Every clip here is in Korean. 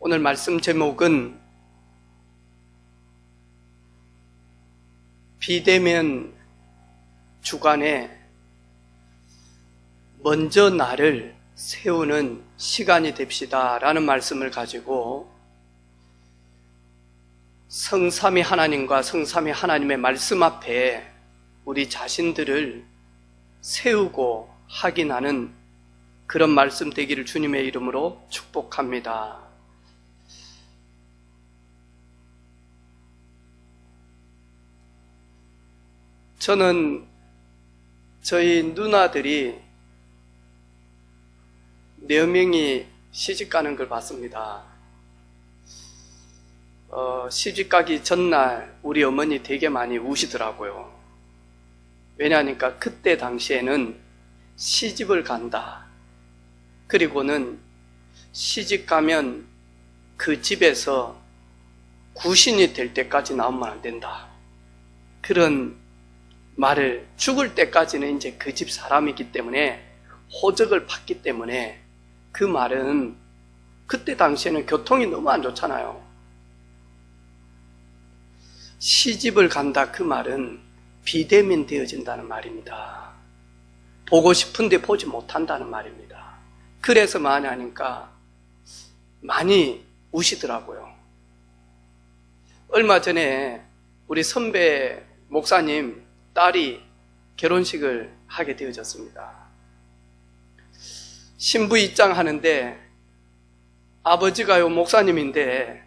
오늘 말씀 제목은 비대면 주간에 먼저 나를 세우는 시간이 됩시다 라는 말씀을 가지고 성삼위 하나님과 성삼위 하나님의 말씀 앞에 우리 자신들을 세우고 확인하는 그런 말씀 되기를 주님의 이름으로 축복합니다. 저는 저희 누나들이 4명이 시집가는 걸 봤습니다. 시집가기 전날 우리 어머니 되게 많이 우시더라고요. 왜냐하니까 그때 당시에는 시집을 간다. 그리고는 시집 가면 그 집에서 구신이 될 때까지 나오면 안 된다. 그런 말을 죽을 때까지는 이제 그 집 사람이기 때문에 호적을 받기 때문에 그 말은 그때 당시에는 교통이 너무 안 좋잖아요. 시집을 간다 그 말은 비대면 되어진다는 말입니다. 보고 싶은데 보지 못한다는 말입니다. 그래서 많이 하니까 많이 우시더라고요. 얼마 전에 우리 선배 목사님 딸이 결혼식을 하게 되어졌습니다. 신부 입장하는데 아버지가요 목사님인데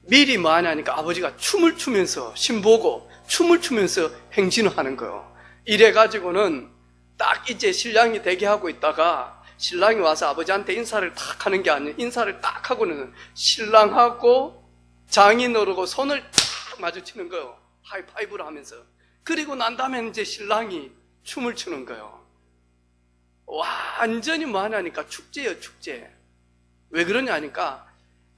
미리 뭐 하냐니까 아버지가 춤을 추면서 신부고 춤을 추면서 행진을 하는 거예요. 이래가지고는 딱 이제 신랑이 대기하고 있다가 신랑이 와서 아버지한테 인사를 딱 하는 게 아니에요. 인사를 딱 하고는 신랑하고 장인어른하고 손을 딱 마주치는 거예요. 하이파이브를 하면서. 그리고 난 다음에 이제 신랑이 춤을 추는 거예요. 완전히 뭐 하냐니까 축제예요, 축제. 왜 그러냐니까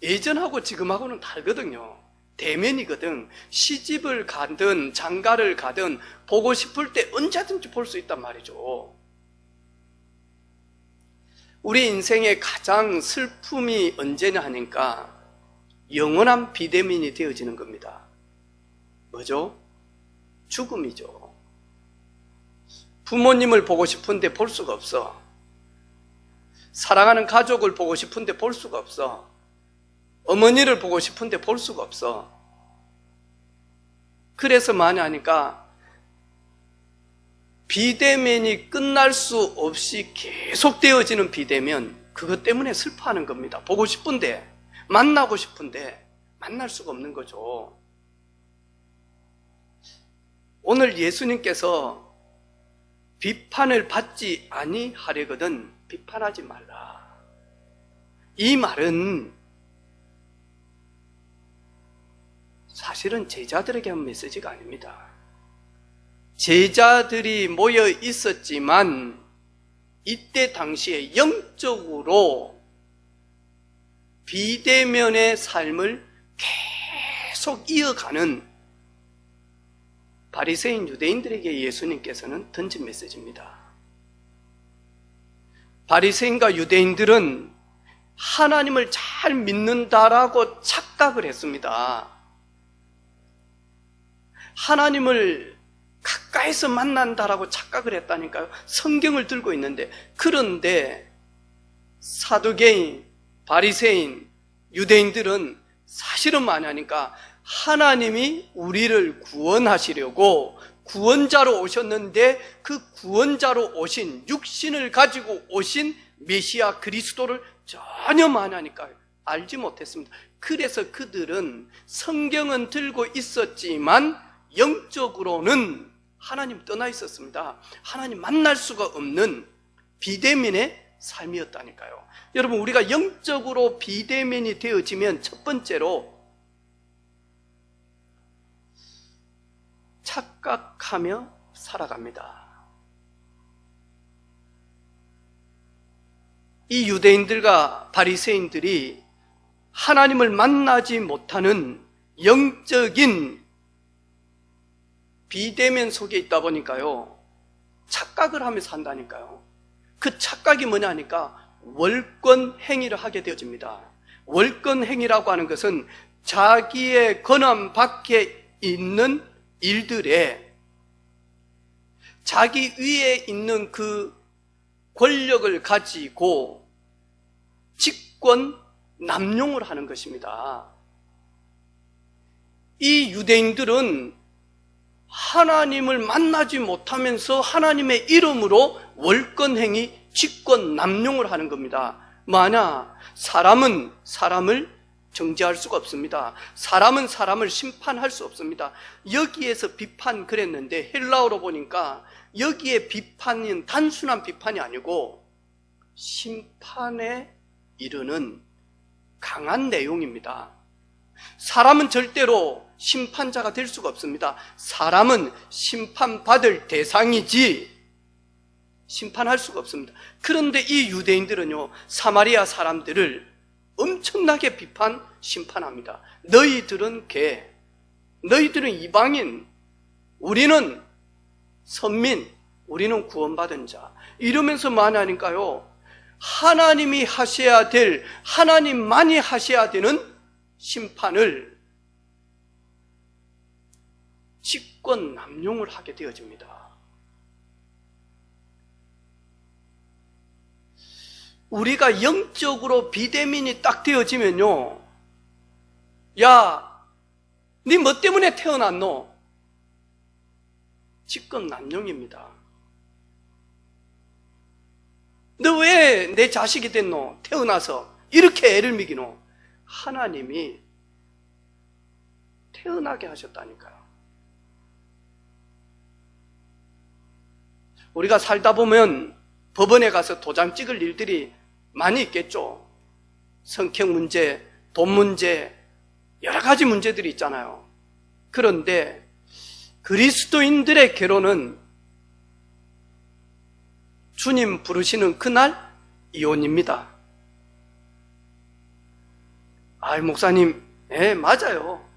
예전하고 지금하고는 다르거든요. 대면이거든. 시집을 가든 장가를 가든 보고 싶을 때 언제든지 볼 수 있단 말이죠. 우리 인생의 가장 슬픔이 언제냐 하니까 영원한 비대면이 되어지는 겁니다. 뭐죠? 죽음이죠. 부모님을 보고 싶은데 볼 수가 없어. 사랑하는 가족을 보고 싶은데 볼 수가 없어. 어머니를 보고 싶은데 볼 수가 없어. 그래서 많이 하니까 비대면이 끝날 수 없이 계속 되어지는 비대면, 그것 때문에 슬퍼하는 겁니다. 보고 싶은데, 만나고 싶은데 만날 수가 없는 거죠. 오늘 예수님께서 비판을 받지 아니하려거든 비판하지 말라. 이 말은 사실은 제자들에게 한 메시지가 아닙니다. 제자들이 모여 있었지만 이때 당시에 영적으로 비대면의 삶을 계속 이어가는 바리새인 유대인들에게 예수님께서는 던진 메시지입니다. 바리새인과 유대인들은 하나님을 잘 믿는다라고 착각을 했습니다. 하나님을 가까이서 만난다라고 착각을 했다니까요. 성경을 들고 있는데. 그런데 사두개인, 바리새인, 유대인들은 사실은 뭐냐니까 하나님이 우리를 구원하시려고 구원자로 오셨는데 그 구원자로 오신 육신을 가지고 오신 메시아 그리스도를 전혀 뭐냐니까 알지 못했습니다. 그래서 그들은 성경은 들고 있었지만 영적으로는 하나님 떠나 있었습니다. 하나님 만날 수가 없는 비대면의 삶이었다니까요. 여러분, 우리가 영적으로 비대면이 되어지면 첫 번째로 착각하며 살아갑니다. 이 유대인들과 바리새인들이 하나님을 만나지 못하는 영적인 비대면 속에 있다 보니까요, 착각을 하며 산다니까요. 그 착각이 뭐냐 하니까 월권 행위를 하게 되어집니다. 월권행위라고 하는 것은 자기의 권한 밖에 있는 일들에 자기 위에 있는 그 권력을 가지고 직권 남용을 하는 것입니다. 이 유대인들은 하나님을 만나지 못하면서 하나님의 이름으로 월권행위, 직권 남용을 하는 겁니다. 만약 사람은 사람을 정죄할 수가 없습니다. 사람은 사람을 심판할 수 없습니다. 여기에서 비판 그랬는데 헬라어로 보니까 여기에 비판은 단순한 비판이 아니고 심판에 이르는 강한 내용입니다. 사람은 절대로 심판자가 될 수가 없습니다. 사람은 심판받을 대상이지 심판할 수가 없습니다. 그런데 이 유대인들은요, 사마리아 사람들을 엄청나게 비판, 심판합니다. 너희들은 개, 너희들은 이방인, 우리는 선민, 우리는 구원받은 자. 이러면서 말하니까요, 하나님이 하셔야 될, 하나님만이 하셔야 되는 심판을 직권 남용을 하게 되어집니다. 우리가 영적으로 비대민이 딱 되어지면요, 야, 니 뭐 때문에 태어났노? 직권 남용입니다. 너 왜 내 자식이 됐노? 태어나서 이렇게 애를 먹이노? 하나님이 태어나게 하셨다니까요. 우리가 살다 보면 법원에 가서 도장 찍을 일들이 많이 있겠죠. 성격 문제, 돈 문제, 여러 가지 문제들이 있잖아요. 그런데 그리스도인들의 결혼은 주님 부르시는 그날 이혼입니다. 목사님, 맞아요.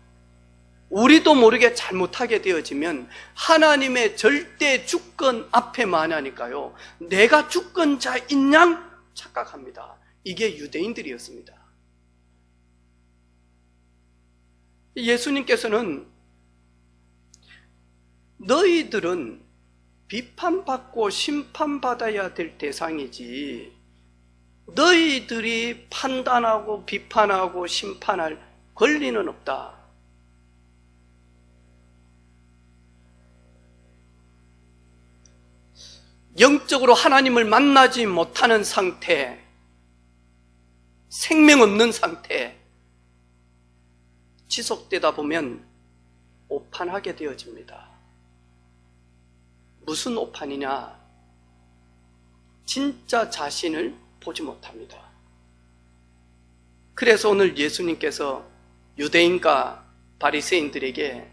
우리도 모르게 잘못하게 되어지면 하나님의 절대 주권 앞에만 하니까요, 내가 주권자인 양 착각합니다. 이게 유대인들이었습니다. 예수님께서는 너희들은 비판받고 심판받아야 될 대상이지 너희들이 판단하고 비판하고 심판할 권리는 없다. 영적으로 하나님을 만나지 못하는 상태, 생명 없는 상태, 지속되다 보면 오판하게 되어집니다. 무슨 오판이냐? 진짜 자신을 보지 못합니다. 그래서 오늘 예수님께서 유대인과 바리새인들에게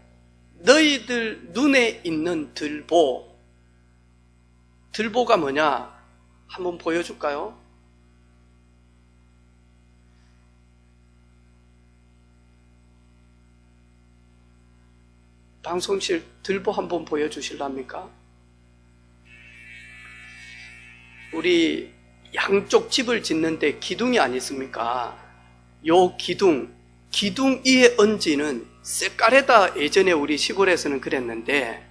너희들 눈에 있는 들보가 뭐냐? 한번 보여줄까요? 방송실 들보 한번 보여주실랍니까? 우리 양쪽 집을 짓는데 기둥이 아니 있습니까? 요 기둥 위에 얹는 쇠까레다, 예전에 우리 시골에서는 그랬는데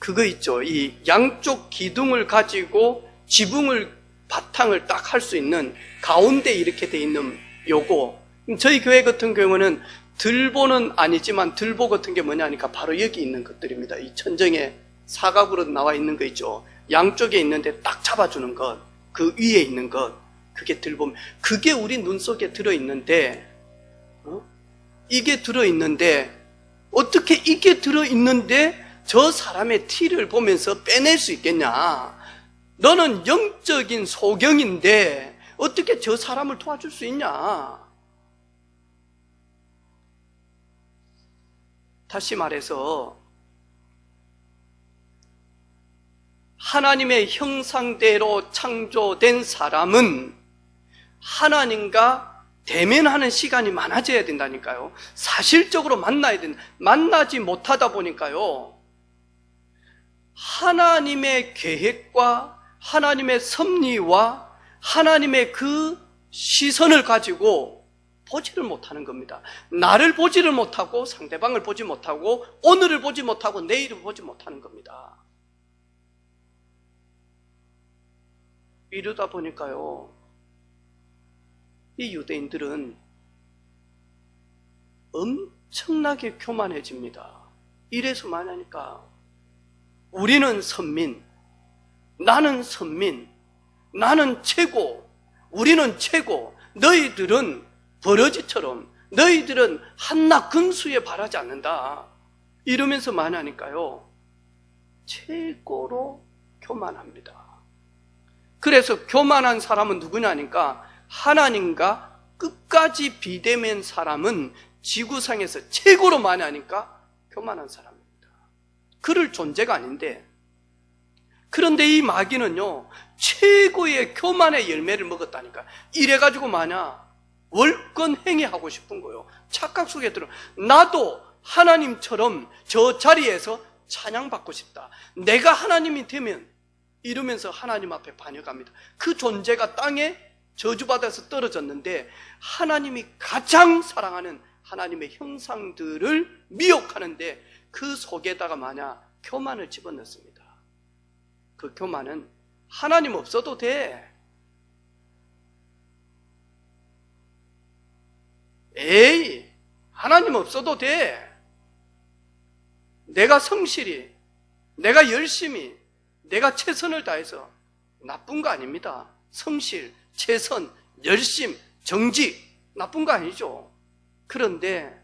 그거 있죠. 이 양쪽 기둥을 가지고 지붕을 바탕을 딱 할 수 있는 가운데 이렇게 돼 있는 요거. 저희 교회 같은 경우는 들보는 아니지만 들보 같은 게 뭐냐니까 바로 여기 있는 것들입니다. 이 천정에 사각으로 나와 있는 거 있죠. 양쪽에 있는데 딱 잡아주는 것, 그 위에 있는 것, 그게 들보. 그게 우리 눈 속에 들어있는데, 이게 들어있는데 어떻게 이게 들어있는데 저 사람의 티를 보면서 빼낼 수 있겠냐? 너는 영적인 소경인데 어떻게 저 사람을 도와줄 수 있냐? 다시 말해서 하나님의 형상대로 창조된 사람은 하나님과 대면하는 시간이 많아져야 된다니까요. 사실적으로 만나야 된다. 만나지 못하다 보니까요, 하나님의 계획과 하나님의 섭리와 하나님의 그 시선을 가지고 보지를 못하는 겁니다. 나를 보지를 못하고 상대방을 보지 못하고 오늘을 보지 못하고 내일을 보지 못하는 겁니다. 이러다 보니까요, 이 유대인들은 엄청나게 교만해집니다. 이래서 말하니까 우리는 선민, 나는 선민, 나는 최고, 우리는 최고, 너희들은 버러지처럼, 너희들은 한낱 근수에 바라지 않는다, 이러면서 말하니까요, 최고로 교만합니다. 그래서 교만한 사람은 누구냐니까 하나님과 끝까지 비대면 사람은 지구상에서 최고로 말하니까 교만한 사람입니다. 그럴 존재가 아닌데, 그런데 이 마귀는요, 최고의 교만의 열매를 먹었다니까. 이래가지고 월권 행위하고 싶은 거예요. 착각 속에 들어. 나도 하나님처럼 저 자리에서 찬양받고 싶다, 내가 하나님이 되면, 이러면서 하나님 앞에 반역합니다. 그 존재가 땅에 저주받아서 떨어졌는데 하나님이 가장 사랑하는 하나님의 형상들을 미혹하는데 그 속에다가 교만을 집어넣습니다. 그 교만은 하나님 없어도 돼. 에이, 하나님 없어도 돼. 내가 성실히, 내가 열심히, 내가 최선을 다해서. 나쁜 거 아닙니다. 성실, 최선, 열심, 정직, 나쁜 거 아니죠. 그런데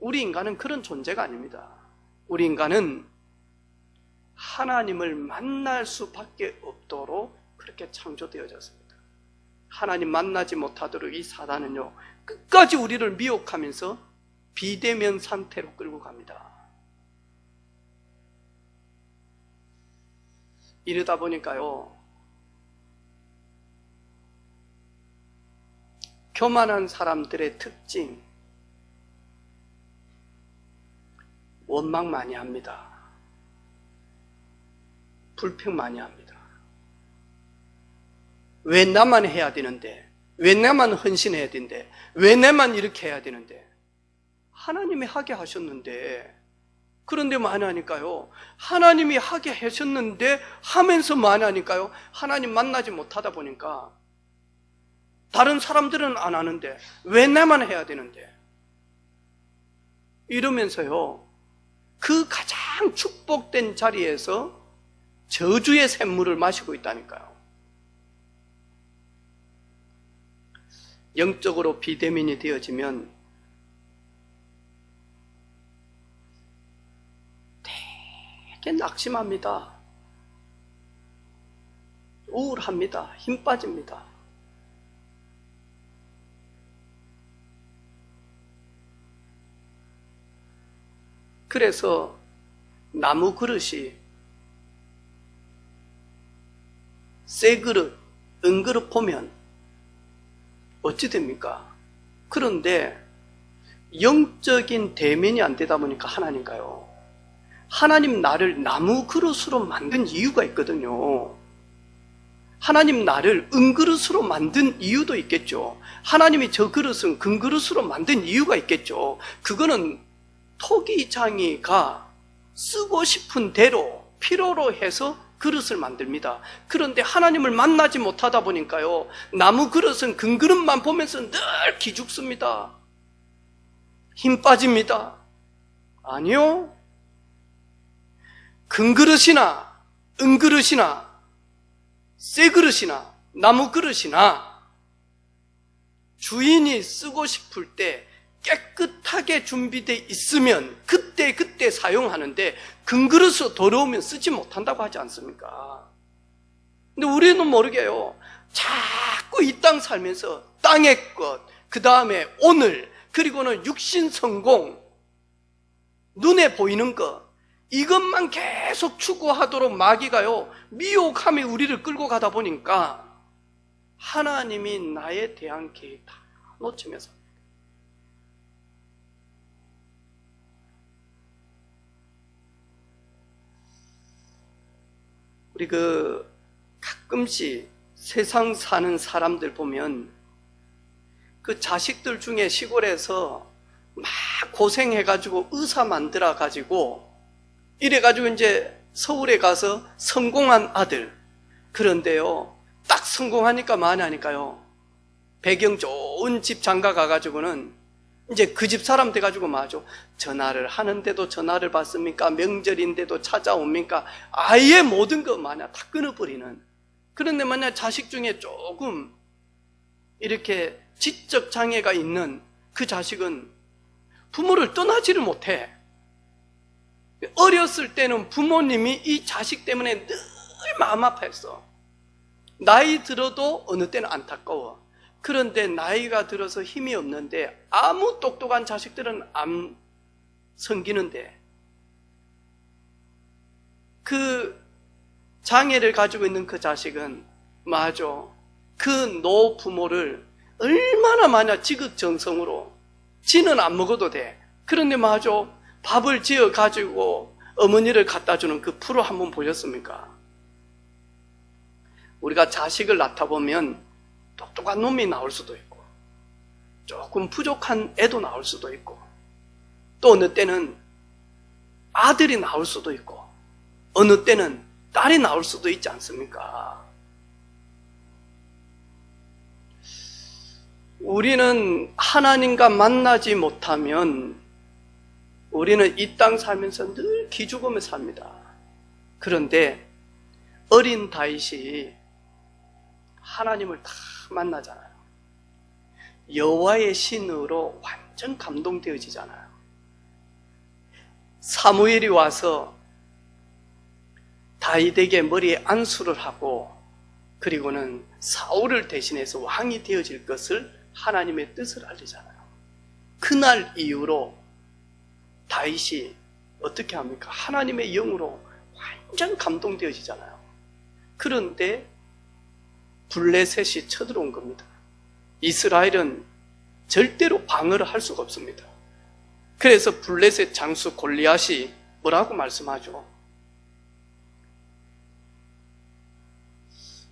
우리 인간은 그런 존재가 아닙니다. 우리 인간은 하나님을 만날 수밖에 없도록 그렇게 창조되어졌습니다. 하나님 만나지 못하도록 이 사단은요, 끝까지 우리를 미혹하면서 비대면 상태로 끌고 갑니다. 이러다 보니까요, 교만한 사람들의 특징, 원망 많이 합니다. 불평 많이 합니다. 왜 나만 해야 되는데, 왜 나만 헌신해야 되는데, 왜 나만 이렇게 해야 되는데, 하나님이 하게 하셨는데. 그런데 만하니까요, 하나님이 하게 하셨는데 하면서 만하니까요, 하나님 만나지 못하다 보니까 다른 사람들은 안 하는데 왜 나만 해야 되는데, 이러면서요, 그 가장 축복된 자리에서 저주의 샘물을 마시고 있다니까요. 영적으로 비대면이 되어지면 되게 낙심합니다. 우울합니다. 힘 빠집니다. 그래서 나무 그릇이 새 그릇, 은그릇 보면 어찌 됩니까? 그런데 영적인 대면이 안 되다 보니까 하나님가요, 하나님 나를 나무 그릇으로 만든 이유가 있거든요. 하나님 나를 은그릇으로 만든 이유도 있겠죠. 하나님이 저 그릇은 금그릇으로 만든 이유가 있겠죠. 그거는 토기장이가 쓰고 싶은 대로 필요로 해서 그릇을 만듭니다. 그런데 하나님을 만나지 못하다 보니까요, 나무 그릇은 금그릇만 보면서 늘 기죽습니다. 힘 빠집니다. 아니요. 금그릇이나 은그릇이나 새 그릇이나 나무 그릇이나 주인이 쓰고 싶을 때 깨끗하게 준비되어 있으면 그때 사용하는데, 금그릇으로 더러우면 쓰지 못한다고 하지 않습니까? 근데 우리는 모르게요, 자꾸 이 땅 살면서 땅의 것, 그 다음에 오늘, 그리고는 육신 성공, 눈에 보이는 것, 이것만 계속 추구하도록 마귀가요, 미혹함이 우리를 끌고 가다 보니까 하나님이 나에 대한 계획 다 놓치면서, 우리 가끔씩 세상 사는 사람들 보면 그 자식들 중에 시골에서 막 고생해가지고 의사 만들어가지고 이래가지고 이제 서울에 가서 성공한 아들. 그런데요, 딱 성공하니까 많이 하니까요, 배경 좋은 집 장가 가가지고는 이제 그 집 사람 돼가지고 마죠. 전화를 하는데도 전화를 받습니까? 명절인데도 찾아옵니까? 아예 모든 거 마냥 다 끊어버리는. 그런데 만약 자식 중에 조금 이렇게 지적 장애가 있는 그 자식은 부모를 떠나지를 못해. 어렸을 때는 부모님이 이 자식 때문에 늘 마음 아파했어. 나이 들어도 어느 때는 안타까워. 그런데 나이가 들어서 힘이 없는데 아무 똑똑한 자식들은 안 섬기는데 그 장애를 가지고 있는 그 자식은 맞아. 그 노부모를 얼마나 많이 지극정성으로 지는 안 먹어도 돼. 그런데 맞아. 밥을 지어 가지고 어머니를 갖다 주는 그 프로 한번 보셨습니까? 우리가 자식을 낳다 보면 똑똑한 놈이 나올 수도 있고 조금 부족한 애도 나올 수도 있고 또 어느 때는 아들이 나올 수도 있고 어느 때는 딸이 나올 수도 있지 않습니까? 우리는 하나님과 만나지 못하면 우리는 이 땅 살면서 늘 기죽으며 삽니다. 그런데 어린 다윗이 하나님을 다 만나잖아요. 여호와의 신으로 완전 감동되어지잖아요. 사무엘이 와서 다윗에게 머리에 안수를 하고 그리고는 사울을 대신해서 왕이 되어질 것을 하나님의 뜻을 알리잖아요. 그날 이후로 다윗이 어떻게 합니까? 하나님의 영으로 완전 감동되어지잖아요. 그런데 블레셋이 쳐들어온 겁니다. 이스라엘은 절대로 방어를 할 수가 없습니다. 그래서 블레셋 장수 골리앗이 뭐라고 말씀하죠?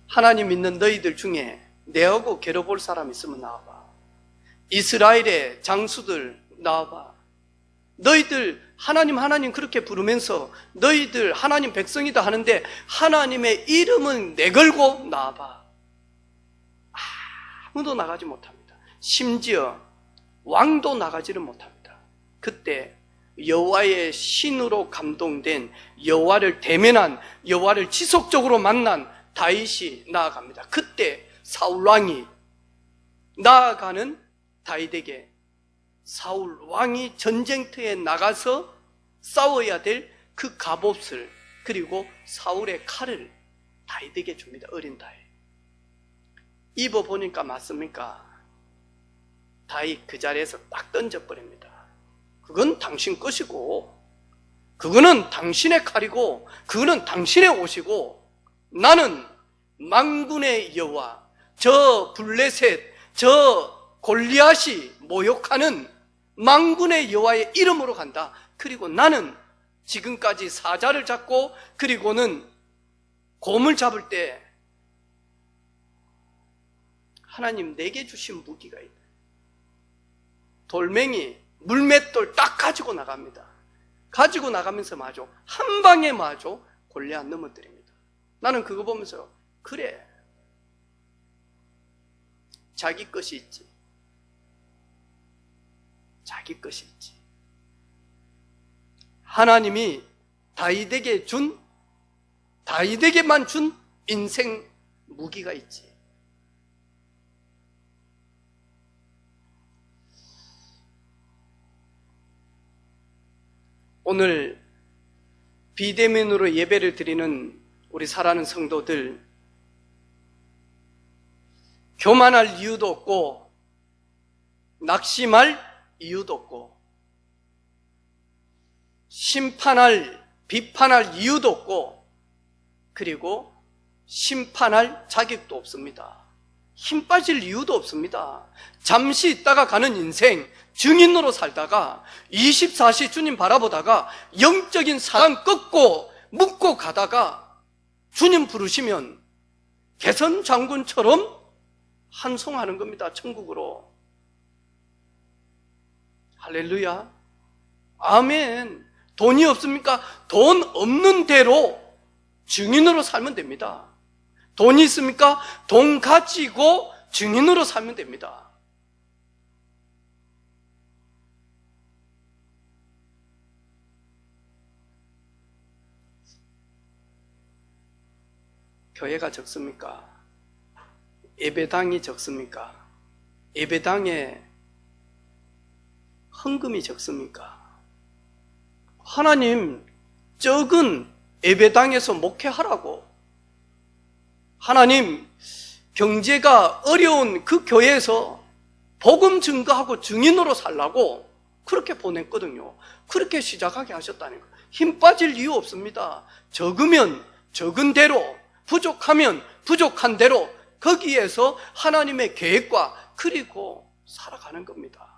하나님 믿는 너희들 중에 내하고 겨뤄볼 사람 있으면 나와봐. 이스라엘의 장수들 나와봐. 너희들 하나님 그렇게 부르면서 너희들 하나님 백성이다 하는데 하나님의 이름은 내걸고 나와봐. 아무도 나가지 못합니다. 심지어 왕도 나가지를 못합니다. 그때 여호와의 신으로 감동된 여호와를 대면한 여호와를 지속적으로 만난 다윗이 나아갑니다. 그때 사울 왕이 나아가는 다윗에게 사울 왕이 전쟁터에 나가서 싸워야 될 그 갑옷을 그리고 사울의 칼을 다윗에게 줍니다. 어린 다윗. 입어보니까 맞습니까? 다윗 그 자리에서 딱 던져버립니다. 그건 당신 것이고 그거는 당신의 칼이고 그거는 당신의 옷이고 나는 만군의 여호와 저 블레셋 저 골리앗이 모욕하는 만군의 여호와의 이름으로 간다. 그리고 나는 지금까지 사자를 잡고 그리고는 곰을 잡을 때 하나님 내게 주신 무기가 있다. 돌멩이, 물맷돌 딱 가지고 나갑니다. 가지고 나가면서 마저 한 방에 마저 골리앗 넘어뜨립니다. 나는 그거 보면서 그래, 자기 것이 있지. 자기 것이 있지. 하나님이 다윗에게만 준 인생 무기가 있지. 오늘 비대면으로 예배를 드리는 우리 사랑하는 성도들, 교만할 이유도 없고 낙심할 이유도 없고 심판할, 비판할 이유도 없고 그리고 심판할 자격도 없습니다. 힘 빠질 이유도 없습니다. 잠시 있다가 가는 인생, 증인으로 살다가 24시 주님 바라보다가 영적인 사랑 꺾고 묶고 가다가 주님 부르시면 개선 장군처럼 환송하는 겁니다. 천국으로. 할렐루야. 아멘. 돈이 없습니까? 돈 없는 대로 증인으로 살면 됩니다. 돈이 있습니까? 돈 가지고 증인으로 살면 됩니다. 교회가 적습니까? 예배당이 적습니까? 예배당에 헌금이 적습니까? 하나님, 적은 예배당에서 목회하라고. 하나님, 경제가 어려운 그 교회에서 복음 증거하고 증인으로 살라고 그렇게 보냈거든요. 그렇게 시작하게 하셨다는 거예요. 힘 빠질 이유 없습니다. 적으면 적은 대로, 부족하면 부족한 대로 거기에서 하나님의 계획과 그리고 살아가는 겁니다.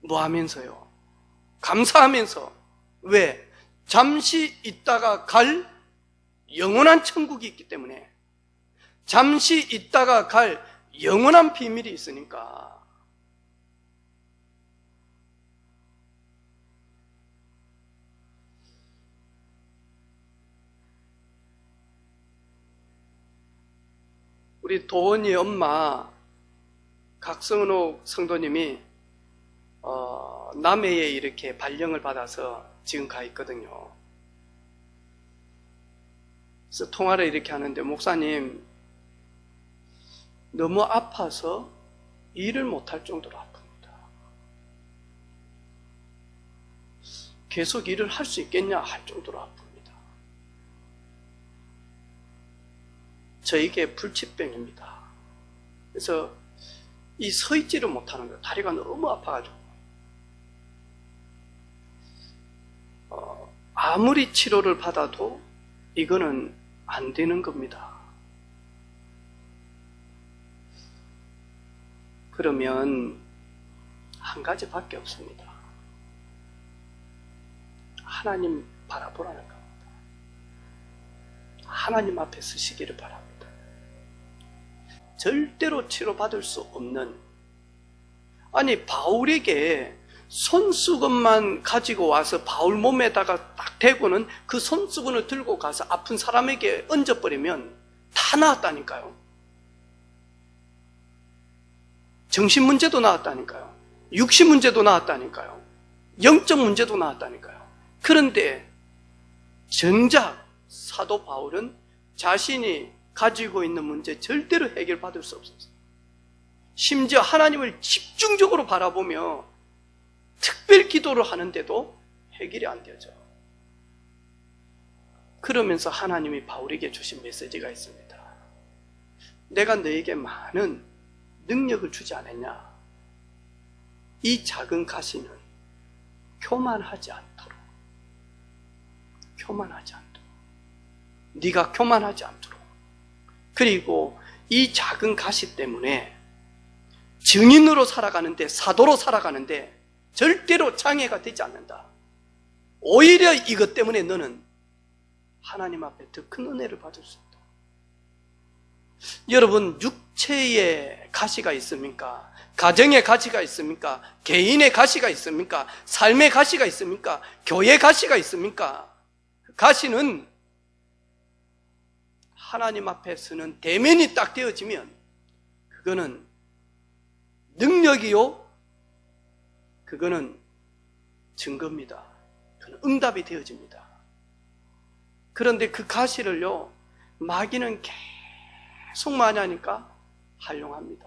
뭐 하면서요? 감사하면서. 왜? 잠시 있다가 갈 영원한 천국이 있기 때문에, 잠시 있다가 갈 영원한 비밀이 있으니까. 우리 도원이 엄마 각성은옥 성도님이 남해에 이렇게 발령을 받아서 지금 가 있거든요. 그래서 통화를 이렇게 하는데, 목사님, 너무 아파서 일을 못할 정도로 아픕니다. 계속 일을 할 수 있겠냐 할 정도로 아픕니다. 저에게 불치병입니다. 그래서 이 서 있지를 못하는 거예요. 다리가 너무 아파가지고. 아무리 치료를 받아도 이거는 안 되는 겁니다. 그러면 한 가지밖에 없습니다. 하나님 바라보라는 겁니다. 하나님 앞에 서시기를 바랍니다. 절대로 치료받을 수 없는, 아니 바울에게 손수건만 가지고 와서 바울 몸에다가 딱 대고는 그 손수건을 들고 가서 아픈 사람에게 얹어버리면 다 나았다니까요. 정신 문제도 나았다니까요. 육신 문제도 나았다니까요. 영적 문제도 나았다니까요. 그런데 정작 사도 바울은 자신이 가지고 있는 문제 절대로 해결받을 수 없었어요. 심지어 하나님을 집중적으로 바라보며 특별 기도를 하는데도 해결이 안 되죠. 그러면서 하나님이 바울에게 주신 메시지가 있습니다. 내가 너에게 많은 능력을 주지 않았냐? 이 작은 가시는 교만하지 않도록, 교만하지 않도록, 네가 교만하지 않도록. 그리고 이 작은 가시 때문에 증인으로 살아가는데, 사도로 살아가는데 절대로 장애가 되지 않는다. 오히려 이것 때문에 너는 하나님 앞에 더 큰 은혜를 받을 수 있다. 여러분, 육체의 가시가 있습니까? 가정의 가시가 있습니까? 개인의 가시가 있습니까? 삶의 가시가 있습니까? 교회의 가시가 있습니까? 가시는 하나님 앞에서는 대면이 딱 되어지면 그거는 능력이요, 그거는 증거입니다. 그건 응답이 되어집니다. 그런데 그 가시를요, 마귀는 계속 많이 하니까 활용합니다.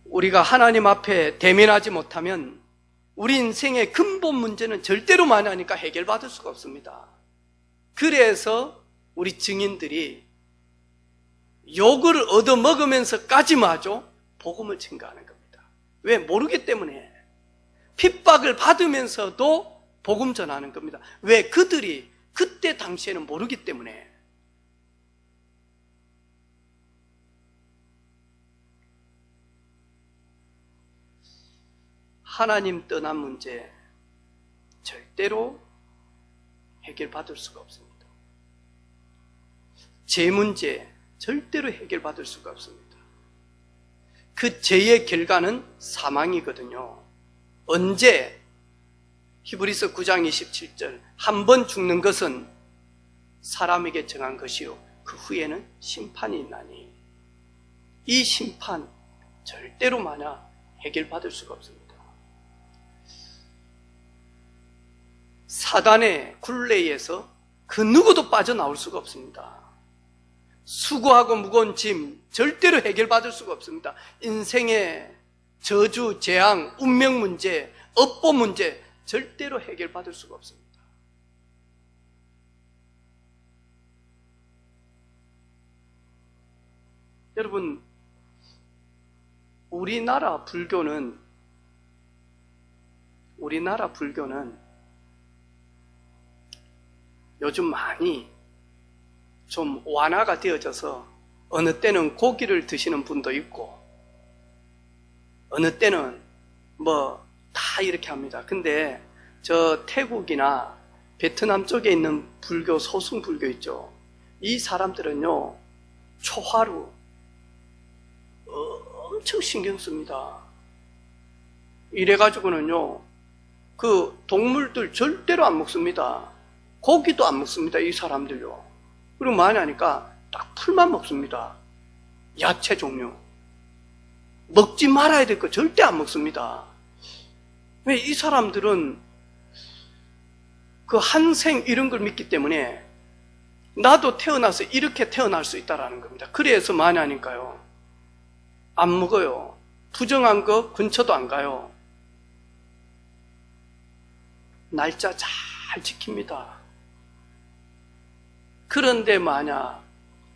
우리가 하나님 앞에 대면하지 못하면 우리 인생의 근본 문제는 절대로 많이 하니까 해결받을 수가 없습니다. 그래서 우리 증인들이 욕을 얻어먹으면서까지마저 복음을 증거하는 겁니다. 왜? 모르기 때문에. 핍박을 받으면서도 복음 전하는 겁니다. 왜? 그들이 그때 당시에는 모르기 때문에. 하나님 떠난 문제, 절대로 해결받을 수가 없습니다. 죄 문제 절대로 해결받을 수가 없습니다. 그 죄의 결과는 사망이거든요. 언제? 히브리서 9장 27절 한 번 죽는 것은 사람에게 정한 것이요 그 후에는 심판이 있나니 이 심판 절대로 만약 해결받을 수가 없습니다. 사단의 굴레에서 그 누구도 빠져나올 수가 없습니다. 수고하고 무거운 짐 절대로 해결받을 수가 없습니다. 인생의 저주, 재앙, 운명 문제, 업보 문제 절대로 해결받을 수가 없습니다. 여러분, 우리나라 불교는 요즘 많이 좀 완화가 되어져서 어느 때는 고기를 드시는 분도 있고 어느 때는 다 이렇게 합니다. 근데 저 태국이나 베트남 쪽에 있는 불교, 소승 불교 있죠. 이 사람들은요, 초하루 엄청 신경 씁니다. 이래가지고는요, 그 동물들 절대로 안 먹습니다. 고기도 안 먹습니다. 이 사람들요. 그리고 많이 하니까 딱 풀만 먹습니다. 야채 종류. 먹지 말아야 될 거 절대 안 먹습니다. 왜? 이 사람들은 그 한생 이런 걸 믿기 때문에 나도 태어나서 이렇게 태어날 수 있다는 겁니다. 그래서 많이 하니까요. 안 먹어요. 부정한 거 근처도 안 가요. 날짜 잘 지킵니다. 그런데 만약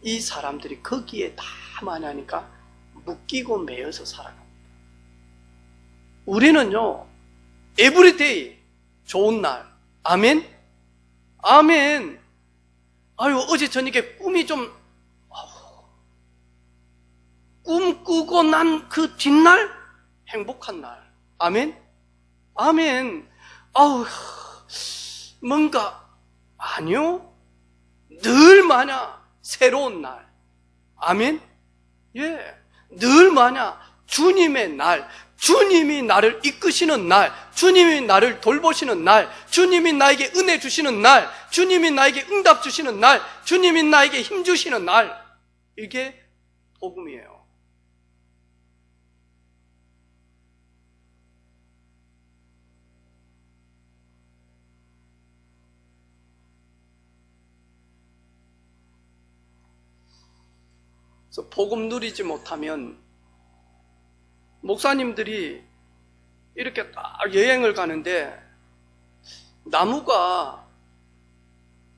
이 사람들이 거기에 다 많이 하니까 묶이고 매여서 살아갑니다. 우리는요, 에브리데이 좋은 날. 아멘? 아멘. 아유, 어제 저녁에 꿈이 좀 꿈꾸고 난 그 뒷날 행복한 날. 아멘? 아멘. 아우, 뭔가 아니요. 늘 마냥 새로운 날. 아멘? 예. 늘 마냥 주님의 날, 주님이 나를 이끄시는 날, 주님이 나를 돌보시는 날, 주님이 나에게 은혜 주시는 날, 주님이 나에게 응답 주시는 날, 주님이 나에게 힘 주시는 날. 이게 복음이에요. 그래서 복음 누리지 못하면 목사님들이 이렇게 딱 여행을 가는데 나무가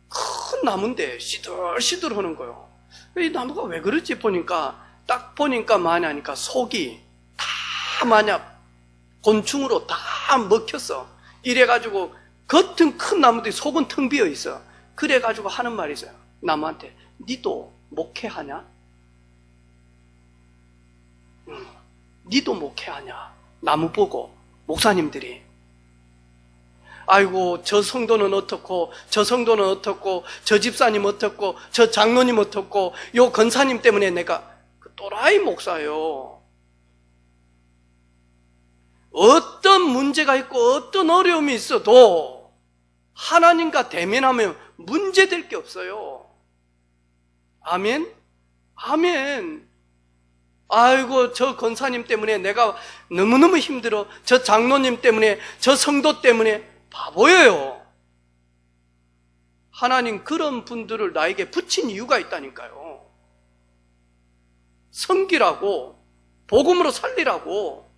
큰 나무인데 시들시들 하는 거예요. 이 나무가 왜 그러지 딱 보니까 많이 하니까 속이 다 마냥 곤충으로 다 먹혔어. 이래가지고 겉은 큰 나무들이 속은 텅 비어 있어. 그래가지고 하는 말이 있어요. 나무한테 니도 목회하냐? 니도 목회하냐? 나무 보고 목사님들이 아이고 저 성도는 어떻고 저 성도는 어떻고 저 집사님 어떻고 저 장로님 어떻고 요 권사님 때문에 내가 그 또라이 목사요. 어떤 문제가 있고 어떤 어려움이 있어도 하나님과 대면하면 문제될 게 없어요. 아멘? 아멘. 아이고 저 권사님 때문에 내가 너무너무 힘들어. 저 장로님 때문에, 저 성도 때문에. 바보예요. 하나님 그런 분들을 나에게 붙인 이유가 있다니까요. 섬기라고, 복음으로 살리라고.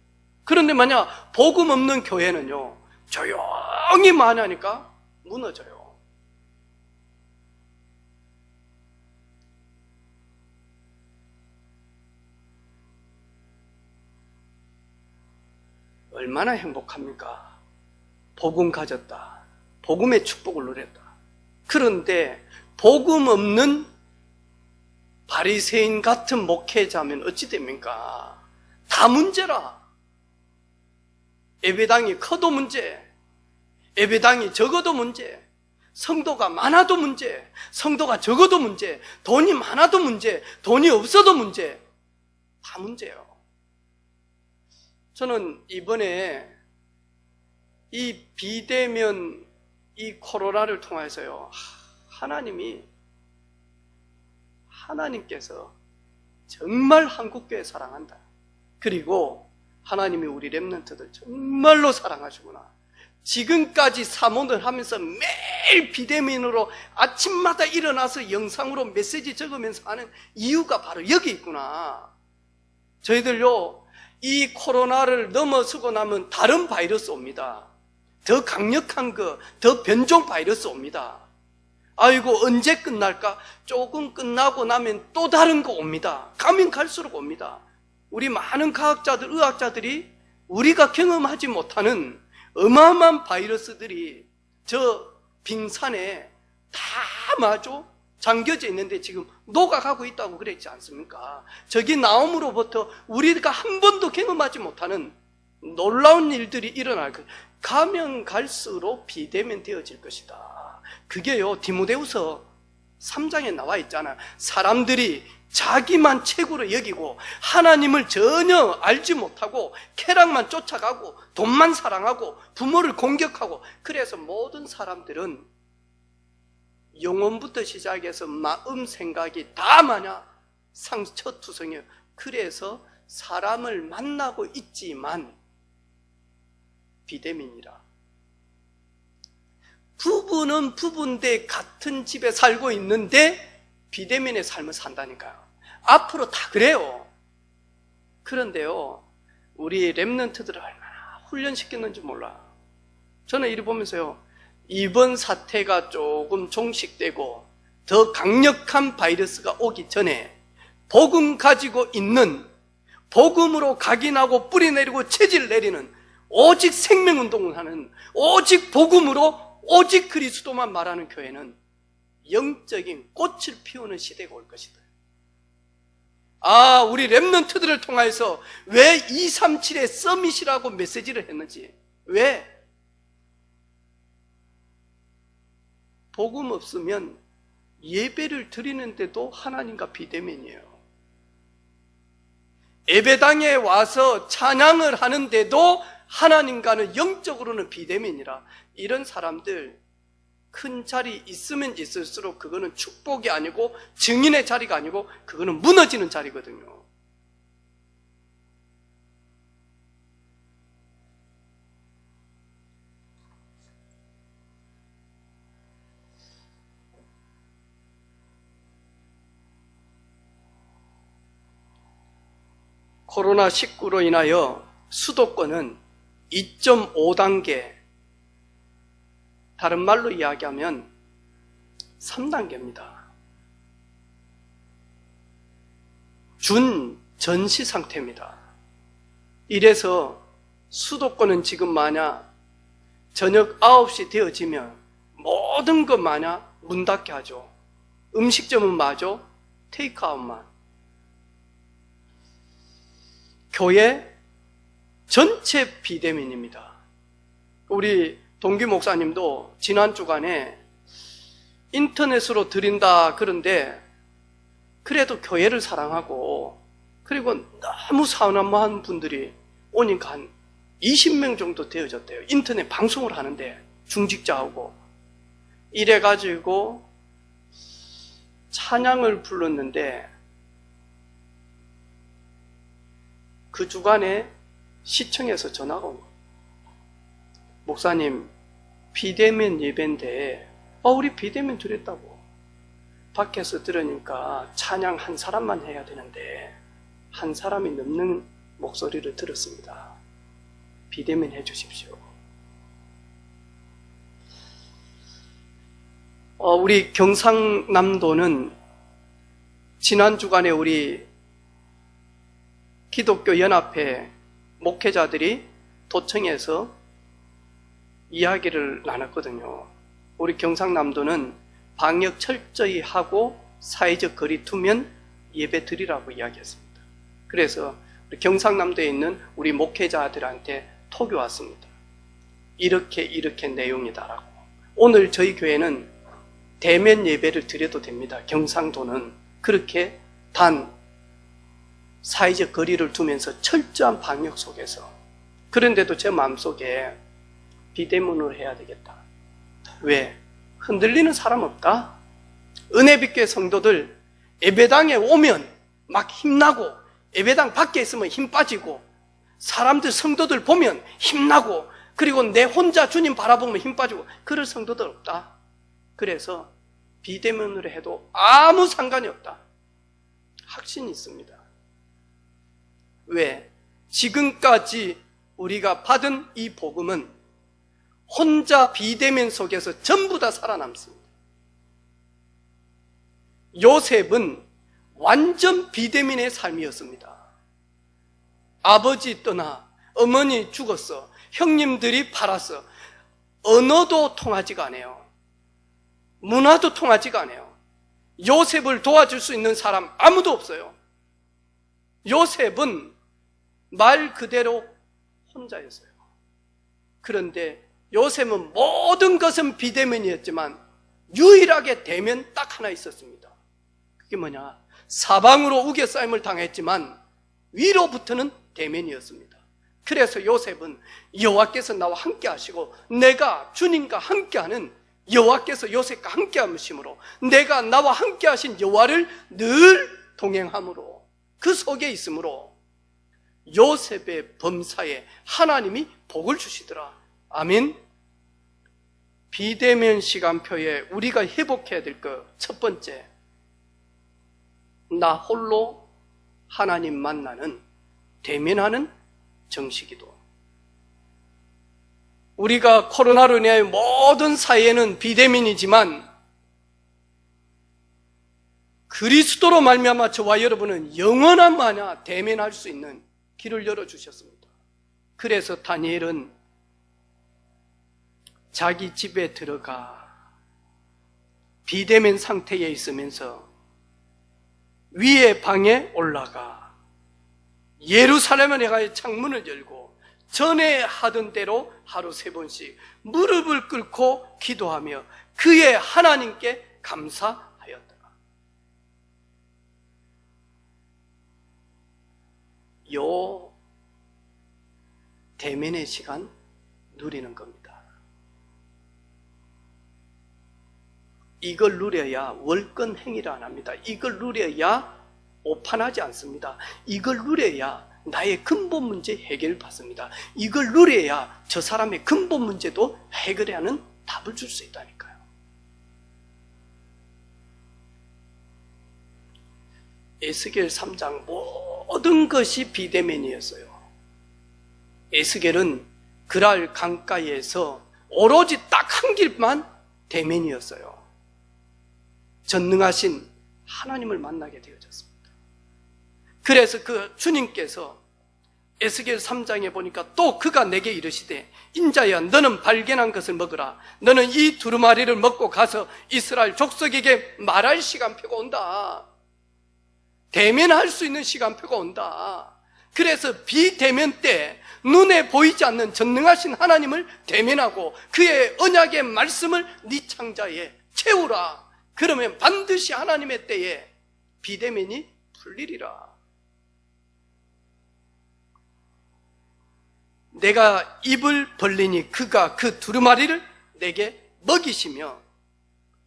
그런데 만약 복음 없는 교회는요, 조용히 많이 하니까 무너져요. 얼마나 행복합니까? 복음 가졌다. 복음의 축복을 누렸다. 그런데 복음 없는 바리새인 같은 목회자면 어찌 됩니까? 다 문제라. 예배당이 커도 문제, 예배당이 적어도 문제, 성도가 많아도 문제, 성도가 적어도 문제, 돈이 많아도 문제, 돈이 없어도 문제, 다 문제예요. 저는 이번에 이 비대면 이 코로나를 통해서요, 하나님께서 정말 한국교회 사랑한다. 그리고 하나님이 우리 렘넌트들 정말로 사랑하시구나. 지금까지 사모를 하면서 매일 비대면으로 아침마다 일어나서 영상으로 메시지 적으면서 하는 이유가 바로 여기 있구나. 저희들요, 이 코로나를 넘어서고 나면 다른 바이러스 옵니다. 더 강력한 거, 더 변종 바이러스 옵니다. 아이고, 언제 끝날까? 조금 끝나고 나면 또 다른 거 옵니다. 가면 갈수록 옵니다. 우리 많은 과학자들, 의학자들이 우리가 경험하지 못하는 어마어마한 바이러스들이 저 빙산에 다 마주 잠겨져 있는데 지금 녹아가고 있다고 그랬지 않습니까? 저기 나옴으로부터 우리가 한 번도 경험하지 못하는 놀라운 일들이 일어날 거예요. 가면 갈수록 비대면 되어질 것이다. 그게요, 디모데후서 3장에 나와 있잖아요. 사람들이 자기만 최고로 여기고 하나님을 전혀 알지 못하고 쾌락만 쫓아가고 돈만 사랑하고 부모를 공격하고, 그래서 모든 사람들은 영혼부터 시작해서 마음 생각이 다 마냐 상처투성이에요. 그래서 사람을 만나고 있지만 비대면이라. 부부는 부부인데 같은 집에 살고 있는데 비대면의 삶을 산다니까요. 앞으로 다 그래요. 그런데요, 우리 렘넌트들을 얼마나 훈련시켰는지 몰라. 저는 이를 보면서요, 이번 사태가 조금 종식되고 더 강력한 바이러스가 오기 전에 복음 가지고 있는, 복음으로 각인하고 뿌리 내리고 체질 내리는, 오직 생명운동을 하는, 오직 복음으로 오직 그리스도만 말하는 교회는 영적인 꽃을 피우는 시대가 올 것이다. 아, 우리 렘넌트들을 통해서 왜 237의 서밋이라고 메시지를 했는지. 왜? 복음 없으면 예배를 드리는데도 하나님과 비대면이에요. 예배당에 와서 찬양을 하는데도 하나님과는 영적으로는 비대면이라. 이런 사람들 큰 자리 있으면 있을수록 그거는 축복이 아니고 증인의 자리가 아니고 그거는 무너지는 자리거든요. 코로나19로 인하여 수도권은 2.5단계, 다른 말로 이야기하면 3단계입니다. 준전시 상태입니다. 이래서 수도권은 지금 만약 저녁 9시 되어지면 모든 것 마냥 문 닫게 하죠. 음식점은 마저 테이크아웃만. 교회 전체 비대면입니다. 우리 동기 목사님도 지난 주간에 인터넷으로 드린다 그런데 그래도 교회를 사랑하고 그리고 너무 사람한 분들이 오니까 한 20명 정도 되어졌대요. 인터넷 방송을 하는데 중직자하고 이래가지고 찬양을 불렀는데 그 주간에 시청에서 전화가 온 거예요. 목사님, 비대면 예배인데 우리 비대면 드렸다고. 밖에서 들으니까 찬양 한 사람만 해야 되는데 한 사람이 넘는 목소리를 들었습니다. 비대면 해주십시오. 우리 경상남도는 지난 주간에 우리 기독교 연합회 목회자들이 도청에서 이야기를 나눴거든요. 우리 경상남도는 방역 철저히 하고 사회적 거리 두면 예배 드리라고 이야기했습니다. 그래서 우리 경상남도에 있는 우리 목회자들한테 톡이 왔습니다. 이렇게 내용이다라고. 오늘 저희 교회는 대면 예배를 드려도 됩니다. 경상도는 그렇게 단 사회적 거리를 두면서 철저한 방역 속에서. 그런데도 제 마음속에 비대면으로 해야 되겠다. 왜? 흔들리는 사람 없다? 은혜빛교회 성도들 예배당에 오면 막 힘나고, 예배당 밖에 있으면 힘 빠지고, 사람들 성도들 보면 힘나고, 그리고 내 혼자 주님 바라보면 힘 빠지고, 그럴 성도들 없다. 그래서 비대면으로 해도 아무 상관이 없다. 확신이 있습니다. 왜? 지금까지 우리가 받은 이 복음은 혼자 비대면 속에서 전부 다 살아남습니다. 요셉은 완전 비대면의 삶이었습니다. 아버지 떠나, 어머니 죽었어, 형님들이 팔았어. 언어도 통하지가 않아요. 문화도 통하지가 않아요. 요셉을 도와줄 수 있는 사람 아무도 없어요. 요셉은 말 그대로 혼자였어요. 그런데 요셉은 모든 것은 비대면이었지만 유일하게 대면 딱 하나 있었습니다. 그게 뭐냐? 사방으로 우겨싸임을 당했지만 위로부터는 대면이었습니다. 그래서 요셉은 여호와께서 나와 함께 하시고, 내가 주님과 함께하는 여호와께서 요셉과 함께 하심으로, 내가 나와 함께 하신 여호와를 늘 동행함으로, 그 속에 있으므로 요셉의 범사에 하나님이 복을 주시더라. 아멘. 비대면 시간표에 우리가 회복해야 될 것 첫 번째, 나 홀로 하나님 만나는, 대면하는 정식기도. 우리가 코로나로 인해 모든 사회는 비대면이지만 그리스도로 말미암아 저와 여러분은 영원한 마냐 대면할 수 있는 길을 열어주셨습니다. 그래서 다니엘은 자기 집에 들어가 비대면 상태에 있으면서 위에 방에 올라가 예루살렘에 가서 창문을 열고 전에 하던 대로 하루 3번씩 무릎을 꿇고 기도하며 그의 하나님께 감사하였더라. 요 대면의 시간 누리는 겁니다. 이걸 누려야 월권 행위를 안 합니다. 이걸 누려야 오판하지 않습니다. 이걸 누려야 나의 근본 문제 해결을 받습니다. 이걸 누려야 저 사람의 근본 문제도 해결하는 답을 줄 수 있다니까요. 에스겔 3장 모든 것이 비대면이었어요. 에스겔은 그랄 강가에서 오로지 딱 한 길만 대면이었어요. 전능하신 하나님을 만나게 되어졌습니다. 그래서 그 주님께서 에스겔 3장에 보니까 또 그가 내게 이르시되 인자야 너는 발견한 것을 먹으라. 너는 이 두루마리를 먹고 가서 이스라엘 족속에게 말할 시간표가 온다. 대면할 수 있는 시간표가 온다. 그래서 비대면 때 눈에 보이지 않는 전능하신 하나님을 대면하고 그의 언약의 말씀을 네 창자에 채우라. 그러면 반드시 하나님의 때에 비대면이 풀리리라. 내가 입을 벌리니 그가 그 두루마리를 내게 먹이시며.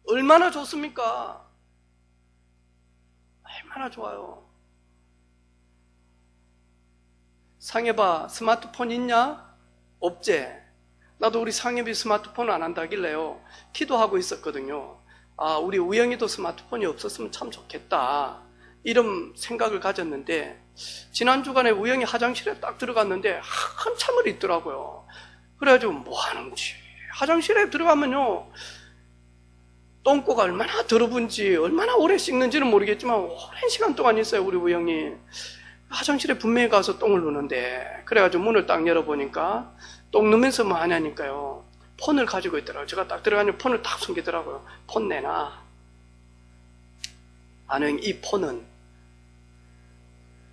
얼마나 좋습니까? 얼마나 좋아요. 상해봐, 스마트폰 있냐? 없제. 나도 우리 상해비 스마트폰 안 한다길래요, 기도하고 있었거든요. 아, 우리 우영이도 스마트폰이 없었으면 참 좋겠다, 이런 생각을 가졌는데, 지난 주간에 우영이 화장실에 딱 들어갔는데 한참을 있더라고요. 그래가지고 뭐 하는지, 화장실에 들어가면요 똥꼬가 얼마나 더러운지 얼마나 오래 씻는지는 모르겠지만 오랜 시간 동안 있어요. 우리 우영이 화장실에 분명히 가서 똥을 누는데, 그래가지고 문을 딱 열어보니까 똥 누면서 뭐 하냐니까요, 폰을 가지고 있더라고요. 제가 딱 들어가니 폰을 딱 숨기더라고요. 폰 내놔. 나는 이 폰은